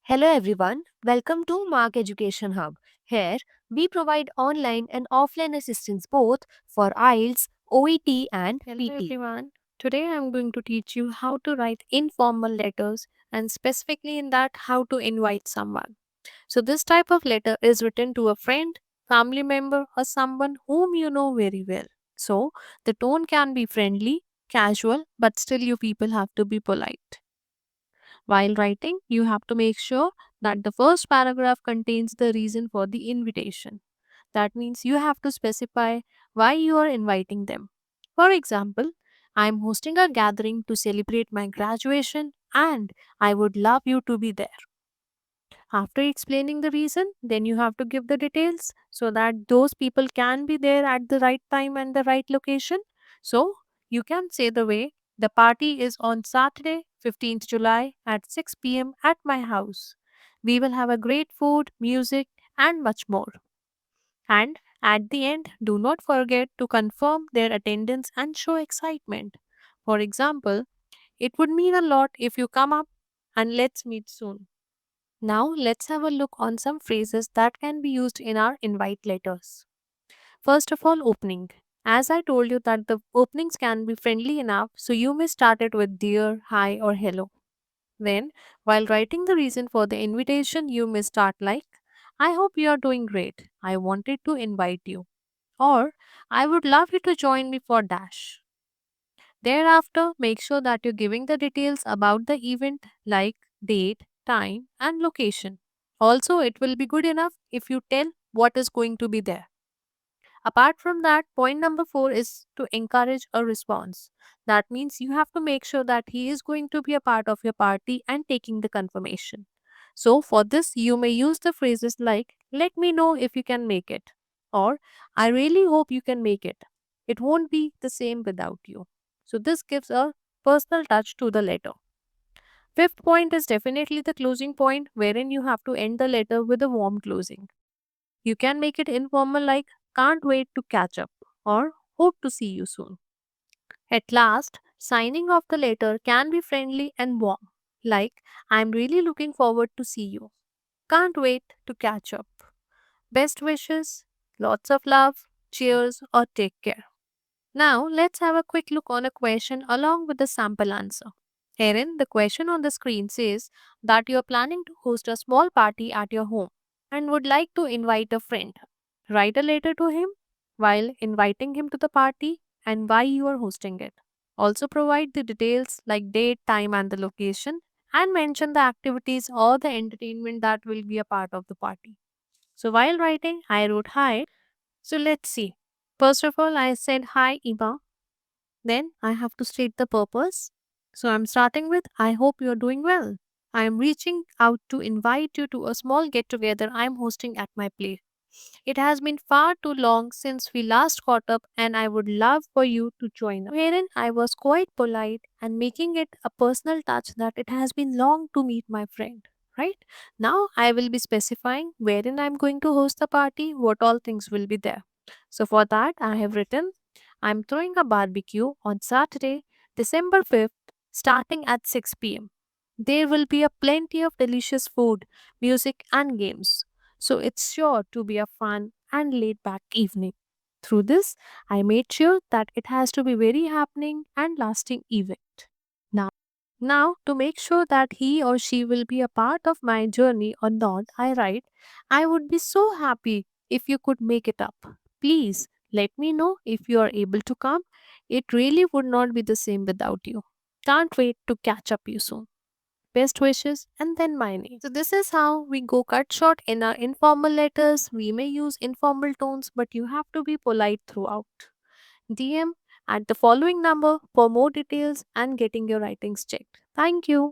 Hello everyone, welcome to Mark Education Hub. Here, we provide online and offline assistance both for IELTS, OET, and Hello PT. everyone. Today I'm going to teach you how to write informal letters and specifically in that how to invite someone. So this type of letter is written to a friend, family member or someone whom you know very well. So the tone can be friendly, casual, but still you people have to be polite. While writing, you have to make sure that the first paragraph contains the reason for the invitation. That means you have to specify why you are inviting them. For example, I am hosting a gathering to celebrate my graduation and I would love you to be there. After explaining the reason, then you have to give the details so that those people can be there at the right time and the right location. So you can say the way the party is on Saturday, 15th July at 6 p.m. at my house. We will have a great food, music, and much more. And at the end, do not forget to confirm their attendance and show excitement. For example, it would mean a lot if you come up and let's meet soon. Now, let's have a look on some phrases that can be used in our invite letters. First of all, opening. As I told you that the openings can be friendly enough, so you may start it with dear, hi, or hello. Then, while writing the reason for the invitation, you may start like, I hope you are doing great. I wanted to invite you. Or, I would love you to join me for dash. Thereafter, make sure that you're giving the details about the event like date, time, and location. Also, it will be good enough if you tell what is going to be there. Apart from that, point number four is to encourage a response. That means you have to make sure that he is going to be a part of your party and taking the confirmation. So, for this, you may use the phrases like, let me know if you can make it, or I really hope you can make it. It won't be the same without you. So, this gives a personal touch to the letter. Fifth point is definitely the closing point, wherein you have to end the letter with a warm closing. You can make it informal like can't wait to catch up or hope to see you soon. At last, signing off the letter can be friendly and warm, like I'm really looking forward to see you. Can't wait to catch up. Best wishes, lots of love, cheers, or take care. Now, let's have a quick look on a question along with the sample answer. Herein, the question on the screen says that you are planning to host a small party at your home and would like to invite a friend. Write a letter to him while inviting him to the party and why you are hosting it. Also, provide the details like date, time, and the location, and mention the activities or the entertainment that will be a part of the party. So, while writing, I wrote hi. So, let's see. First of all, I said hi, Ima. Then I have to state the purpose. So I'm starting with I hope you're doing well. I am reaching out to invite you to a small get together I'm hosting at my place. It has been far too long since we last caught up, and I would love for you to join us. Wherein I was quite polite and making it a personal touch that it has been long to meet my friend. Right now, I will be specifying wherein I'm going to host the party, what all things will be there. So, for that, I have written I'm throwing a barbecue on Saturday, December 5th, starting at 6 p.m. There will be a plenty of delicious food, music, and games. So it's sure to be a fun and laid back evening. Through this, I made sure that it has to be very happening and lasting event. Now, now to make sure that he or she will be a part of my journey or not, I write, I would be so happy if you could make it up. Please let me know if you are able to come. It really would not be the same without you. Can't wait to catch up you soon. Best wishes, and then my name. So, this is how we go cut short in our informal letters. We may use informal tones, but you have to be polite throughout. DM at the following number for more details and getting your writings checked. Thank you.